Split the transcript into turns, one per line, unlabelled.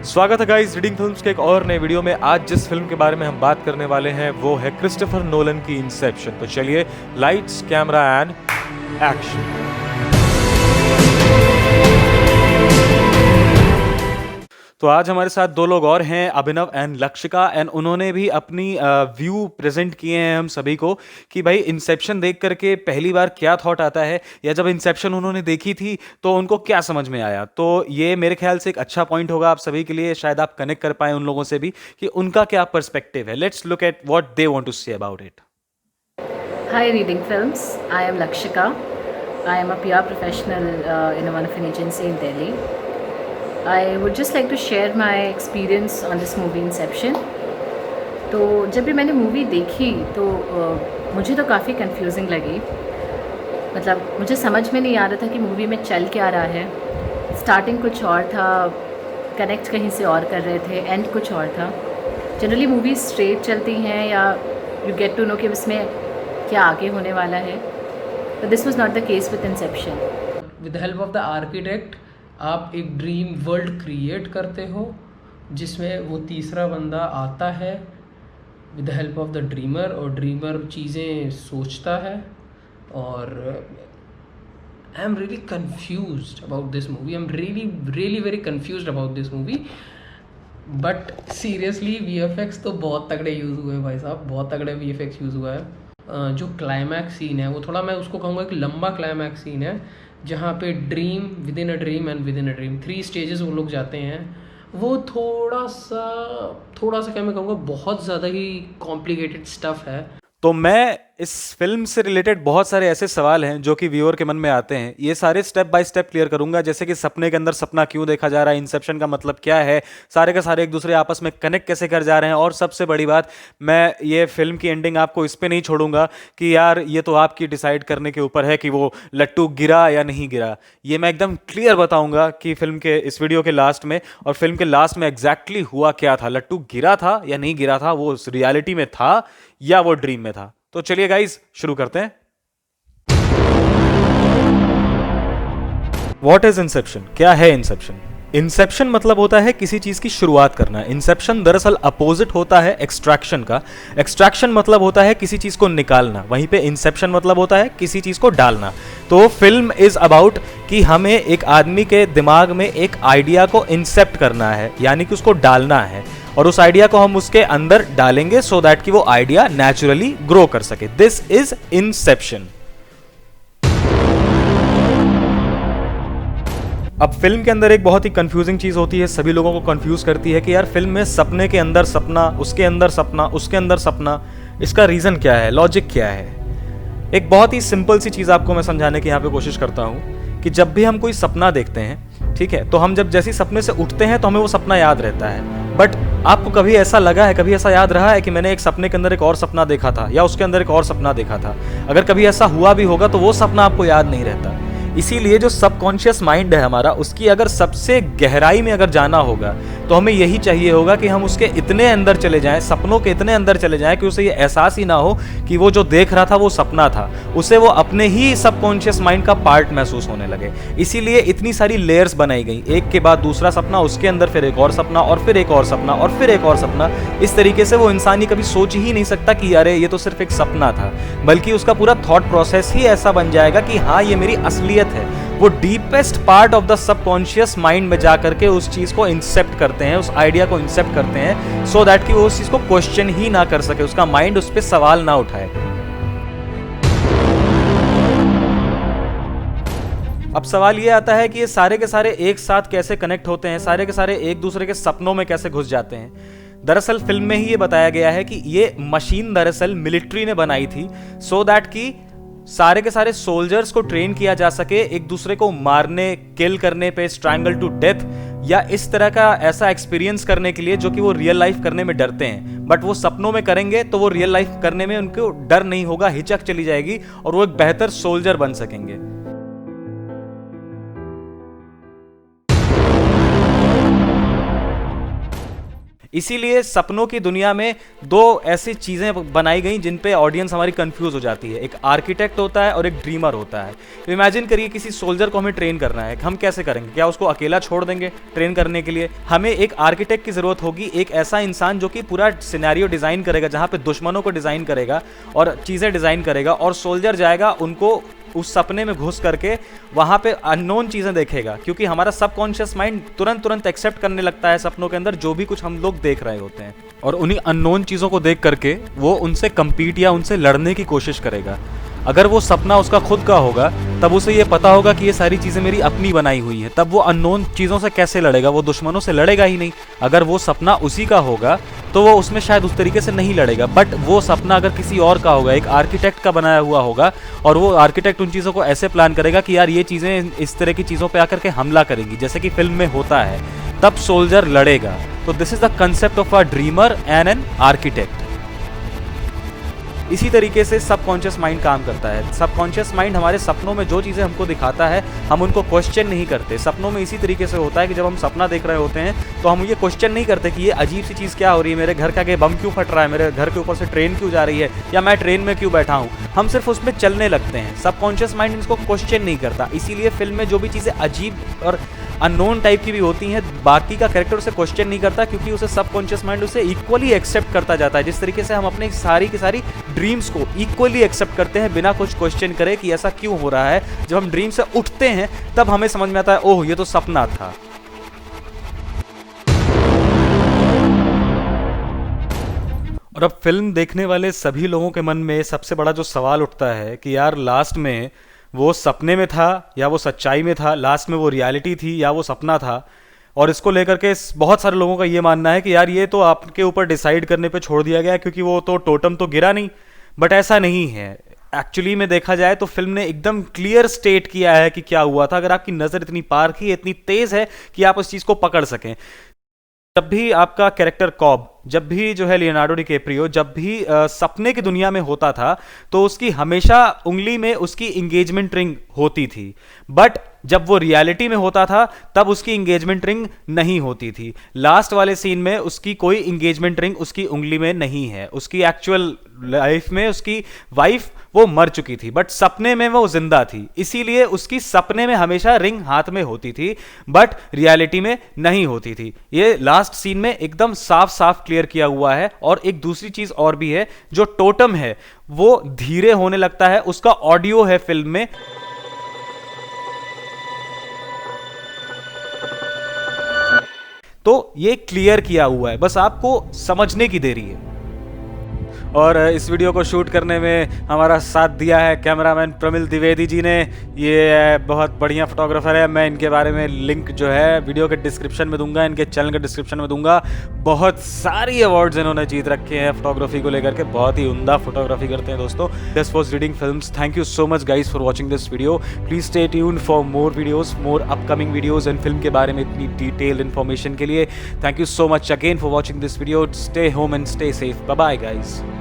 स्वागत है guys reading films के एक और नए वीडियो में। आज जिस फिल्म के बारे में हम बात करने वाले हैं वो है क्रिस्टोफर नोलन की इंसेप्शन। तो चलिए, लाइट्स कैमरा एंड एक्शन। तो आज हमारे साथ दो लोग और हैं, अभिनव एंड लक्षिका, एंड उन्होंने भी अपनी व्यू प्रेजेंट किए हैं हम सभी को कि भाई इंसेप्शन देख करके पहली बार क्या थॉट आता है, या जब इंसेप्शन उन्होंने देखी थी तो उनको क्या समझ में आया। तो ये मेरे ख्याल से एक अच्छा पॉइंट होगा आप सभी के लिए, शायद आप कनेक्ट कर पाए उन लोगों से भी कि उनका क्या पर्सपेक्टिव है। Let's look at what they want to say about it.
Hi, Reading Films. I am Lakshika. I am a PR professional in one of an agency in Delhi. I would just like to share my experience on this movie Inception. तो जब भी मैंने movie देखी तो मुझे तो काफ़ी confusing लगी। मतलब मुझे समझ में नहीं आ रहा था कि मूवी में चल क्या रहा है। स्टार्टिंग कुछ और था, कनेक्ट कहीं से और कर रहे थे, एंड कुछ और था। जनरली मूवी स्ट्रेट चलती हैं या यू गेट टू नो कि इसमें क्या आगे होने वाला है, but this was not the case with Inception.
With the help of the architect आप एक ड्रीम वर्ल्ड क्रिएट करते हो जिसमें वो तीसरा बंदा आता है with the help of the dreamer, और ड्रीमर चीज़ें सोचता है। और I am really confused about this movie. I am really very confused about this movie. But seriously VFX तो बहुत तगड़े यूज़ हुए भाई साहब, बहुत तगड़े VFX यूज़ हुआ है। जो क्लाइमैक्स सीन है वो थोड़ा, मैं उसको कहूँगा एक लंबा क्लाइमैक्स सीन है जहाँ पे dream with in a dream and with in a dream 3 stages वो लोग जाते हैं। वो थोड़ा सा क्या मैं कहूँगा, बहुत ज़्यादा ही कॉम्प्लिकेटेड स्टफ है।
तो मैं इस फिल्म से रिलेटेड बहुत सारे ऐसे सवाल हैं जो कि व्यूअर के मन में आते हैं, ये सारे स्टेप बाय स्टेप क्लियर करूंगा। जैसे कि सपने के अंदर सपना क्यों देखा जा रहा है, इंसेप्शन का मतलब क्या है, सारे के सारे एक दूसरे आपस में कनेक्ट कैसे कर जा रहे हैं। और सबसे बड़ी बात, मैं ये फिल्म की एंडिंग आपको इस पे नहीं छोड़ूंगा कि यार ये तो आपकी डिसाइड करने के ऊपर है कि वो लट्टू गिरा या नहीं गिरा। ये मैं एकदम क्लियर बताऊंगा कि फिल्म के इस वीडियो के लास्ट में, और फिल्म के लास्ट में एग्जैक्टली हुआ क्या था, लट्टू गिरा था या नहीं गिरा था, वो रियलिटी में था या वो ड्रीम में था। तो चलिए गाइस शुरू करते हैं। व्हाट इज इंसेप्शन, क्या है इंसेप्शन? इंसेप्शन मतलब होता है किसी चीज की शुरुआत करना। इंसेप्शन दरअसल अपोजिट होता है एक्सट्रैक्शन का। एक्सट्रैक्शन मतलब होता है किसी चीज को निकालना, वहीं पे इंसेप्शन मतलब होता है किसी चीज को डालना। तो फिल्म इज अबाउट कि हमें एक आदमी के दिमाग में एक आइडिया को इंसेप्ट करना है, यानी कि उसको डालना है, और उस आइडिया को हम उसके अंदर डालेंगे सो दैट कि वो आइडिया नेचुरली ग्रो कर सके। This is Inception. अब फिल्म के अंदर एक बहुत ही कंफ्यूजिंग चीज होती है, सभी लोगों को कंफ्यूज करती है कि यार फिल्म में सपने के अंदर सपना, उसके अंदर सपना, उसके अंदर सपना, इसका रीजन क्या है, लॉजिक क्या है। एक बहुत ही सिंपल सी चीज आपको मैं समझाने की यहाँ पे कोशिश करता हूँ कि जब भी हम कोई सपना देखते हैं, ठीक है, तो हम जब जैसे सपने से उठते हैं तो हमें वो सपना याद रहता है। बट आपको कभी ऐसा लगा है, कभी ऐसा याद रहा है कि मैंने एक सपने के अंदर एक और सपना देखा था, या उसके अंदर एक और सपना देखा था? अगर कभी ऐसा हुआ भी होगा तो वो सपना आपको याद नहीं रहता। इसीलिए जो सबकॉन्शियस माइंड है हमारा, उसकी अगर सबसे गहराई में अगर जाना होगा तो हमें यही चाहिए होगा कि हम उसके इतने अंदर चले जाएं, सपनों के इतने अंदर चले जाएं कि उसे ये एहसास ही ना हो कि वो जो देख रहा था वो सपना था, उसे वो अपने ही सबकॉन्शियस माइंड का पार्ट महसूस होने लगे। इसीलिए इतनी सारी लेयर्स बनाई गई, एक के बाद दूसरा सपना, उसके अंदर फिर एक और सपना, और फिर एक और सपना, और फिर एक और सपना। इस तरीके से वो इंसान ही कभी सोच ही नहीं सकता कि अरे ये तो सिर्फ एक सपना था, बल्कि उसका पूरा थॉट प्रोसेस ही ऐसा बन जाएगा कि हाँ ये मेरी असलियत है। वो deepest part of the subconscious mind में जाकर के उस चीज को इंसेप्ट करते हैं, उस आइडिया को इंसेप्ट करते हैं, सो दैट कि वो उस चीज को क्वेश्चन ही ना कर सके, उसका माइंड उस पर सवाल ना उठाए। अब सवाल ये आता है कि ये सारे के सारे एक साथ कैसे कनेक्ट होते हैं, सारे के सारे एक दूसरे के सपनों में कैसे घुस जाते हैं। दरअसल फिल्म में ही ये बताया गया है कि ये मशीन दरअसल मिलिट्री ने बनाई थी सो दैट कि सारे के सारे सोल्जर्स को ट्रेन किया जा सके एक दूसरे को मारने, किल करने पे, स्ट्रैंगल टू डेथ, या इस तरह का ऐसा एक्सपीरियंस करने के लिए जो कि वो रियल लाइफ करने में डरते हैं। बट वो सपनों में करेंगे तो वो रियल लाइफ करने में उनको डर नहीं होगा, हिचक चली जाएगी, और वो एक बेहतर सोल्जर बन सकेंगे। इसीलिए सपनों की दुनिया में दो ऐसी चीज़ें बनाई गई जिन पे ऑडियंस हमारी कंफ्यूज हो जाती है। एक आर्किटेक्ट होता है और एक ड्रीमर होता है। इमेजिन करिए किसी सोल्जर को हमें ट्रेन करना है, हम कैसे करेंगे? क्या उसको अकेला छोड़ देंगे ट्रेन करने के लिए? हमें एक आर्किटेक्ट की ज़रूरत होगी, एक ऐसा इंसान जो कि पूरा सिनेरियो डिज़ाइन करेगा, जहाँ पे दुश्मनों को डिज़ाइन करेगा और चीज़ें डिज़ाइन करेगा, और सोल्जर जाएगा उनको उस सपने में घुस करके वहाँ पे अननोन चीज़ें देखेगा, क्योंकि हमारा सबकॉन्शियस माइंड तुरंत एक्सेप्ट करने लगता है सपनों के अंदर जो भी कुछ हम लोग देख रहे होते हैं, और उन्हीं अननोन चीज़ों को देख करके वो उनसे कम्पीट या उनसे लड़ने की कोशिश करेगा। अगर वो सपना उसका खुद का होगा तब उसे ये पता होगा कि ये सारी चीज़ें मेरी अपनी बनाई हुई हैं, तब वो अननोन चीज़ों से कैसे लड़ेगा? वो दुश्मनों से लड़ेगा ही नहीं। अगर वो सपना उसी का होगा तो वो उसमें शायद उस तरीके से नहीं लड़ेगा, बट वो सपना अगर किसी और का होगा, एक आर्किटेक्ट का बनाया हुआ होगा, और वो आर्किटेक्ट उन चीज़ों को ऐसे प्लान करेगा कि यार ये चीज़ें इस तरह की चीज़ों पे आकर के हमला करेंगी, जैसे कि फिल्म में होता है, तब सोल्जर लड़ेगा। तो this is the concept of a dreamer and an architect. इसी तरीके से सबकॉन्शियस माइंड काम करता है। सबकॉन्शियस माइंड हमारे सपनों में जो चीज़ें हमको दिखाता है हम उनको क्वेश्चन नहीं करते। सपनों में इसी तरीके से होता है कि जब हम सपना देख रहे होते हैं तो हम ये क्वेश्चन नहीं करते कि ये अजीब सी चीज़ क्या हो रही है, मेरे घर का के बम क्यों फट रहा है, मेरे घर के ऊपर से ट्रेन क्यों जा रही है, या मैं ट्रेन में क्यों बैठा हूँ। हम सिर्फ उसमें चलने लगते हैं। सबकॉन्शियस माइंड इसको क्वेश्चन नहीं करता। इसीलिए फिल्म में जो भी चीज़ें अजीब और अननोन टाइप की भी होती हैं, बाकी का कैरेक्टर उसे क्वेश्चन नहीं करता, क्योंकि उसे सबकॉन्शियस माइंड उसे इक्वली एक्सेप्ट करता जाता है। जिस तरीके से हम अपने सारी की सारी ड्रीम्स को इक्वली एक्सेप्ट करते हैं बिना कुछ क्वेश्चन करे कि ऐसा क्यों हो रहा है। जब हम ड्रीम से उठते हैं तब हमें समझ में आता है ओह ये तो सपना था। और अब फिल्म देखने वाले सभी लोगों के मन में सबसे बड़ा जो सवाल उठता है कि यार लास्ट में वो सपने में था या वो सच्चाई में था, लास्ट में वो रियलिटी थी या वो सपना था। और इसको लेकर के बहुत सारे लोगों का ये मानना है कि यार ये तो आपके ऊपर डिसाइड करने पे छोड़ दिया गया, क्योंकि वो तो टोटम तो गिरा नहीं। बट ऐसा नहीं है। एक्चुअली में देखा जाए तो फिल्म ने एकदम क्लियर स्टेट किया है कि क्या हुआ था। अगर आपकी नज़र इतनी पारखी है, इतनी तेज़ है कि आप उस चीज़ को पकड़ सकें। जब भी आपका कैरेक्टर कॉब, जब भी जो है लियोनार्डो डिकैप्रियो, जब भी सपने की दुनिया में होता था तो उसकी हमेशा उंगली में उसकी इंगेजमेंट रिंग होती थी। बट जब वो रियलिटी में होता था तब उसकी इंगेजमेंट रिंग नहीं होती थी। लास्ट वाले सीन में उसकी कोई इंगेजमेंट रिंग उसकी उंगली में नहीं है। उसकी एक्चुअल लाइफ में उसकी वाइफ वो मर चुकी थी, बट सपने में वो जिंदा थी। इसीलिए उसकी सपने में हमेशा रिंग हाथ में होती थी, बट रियलिटी में नहीं होती थी। ये लास्ट सीन में एकदम साफ साफ क्लियर किया हुआ है। और एक दूसरी चीज और भी है, जो टोटम है वो धीरे होने लगता है। उसका ऑडियो है फिल्म में। तो ये क्लियर किया हुआ है, बस आपको समझने की देरी है। और इस वीडियो को शूट करने में हमारा साथ दिया है कैमरामैन प्रमिल द्विवेदी जी ने। ये बहुत बढ़िया फोटोग्राफर है। मैं इनके बारे में लिंक जो है वीडियो के डिस्क्रिप्शन में दूंगा, इनके चैनल के डिस्क्रिप्शन में दूंगा। बहुत सारी अवार्ड्स इन्होंने जीत रखे हैं फोटोग्राफी को लेकर के। बहुत ही उम्दा फोटोग्राफी करते हैं दोस्तों। This was Reading Films. Thank you so much guys for watching this video. Please stay tuned for more videos, more upcoming videos and film के बारे में इतनी डिटेल्ड इन्फॉर्मेशन के लिए। Thank you so much again for watching this video. Stay home and stay safe. Bye bye guys.